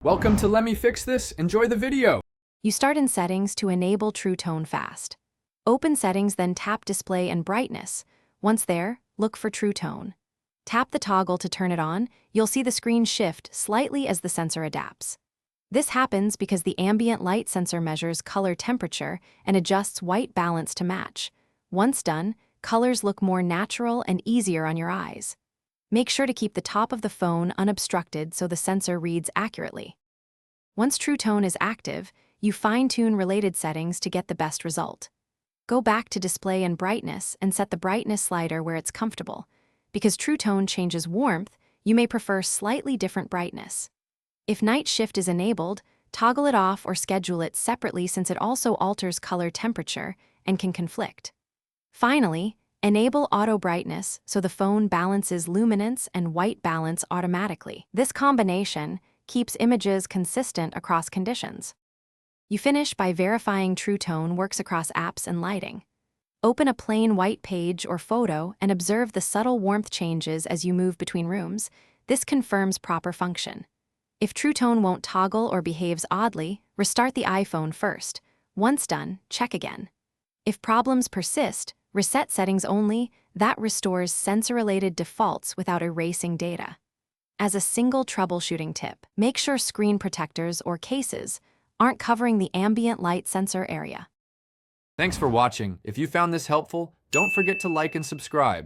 Welcome to Let Me Fix This. Enjoy the video. You start in Settings to enable True Tone fast. Open Settings, then tap Display and Brightness. Once there, look for True Tone. Tap the toggle to turn it on. You'll see the screen shift slightly as the sensor adapts. This happens because the ambient light sensor measures color temperature and adjusts white balance to match. Once done, colors look more natural and easier on your eyes. Make sure to keep the top of the phone unobstructed so the sensor reads accurately. Once True Tone is active, you fine-tune related settings to get the best result. Go back to Display and Brightness and set the brightness slider where it's comfortable. Because True Tone changes warmth, you may prefer slightly different brightness. If Night Shift is enabled, toggle it off or schedule it separately since it also alters color temperature and can conflict. Finally, enable Auto Brightness so the phone balances luminance and white balance automatically. This combination keeps images consistent across conditions. You finish by verifying True Tone works across apps and lighting. Open a plain white page or photo and observe the subtle warmth changes as you move between rooms. This confirms proper function. If True Tone won't toggle or behaves oddly, restart the iPhone first. Once done, check again. If problems persist, reset settings only. That restores sensor-related defaults without erasing data. As a single troubleshooting tip, make sure screen protectors or cases aren't covering the ambient light sensor area. Thanks for watching. If you found this helpful, don't forget to like and subscribe.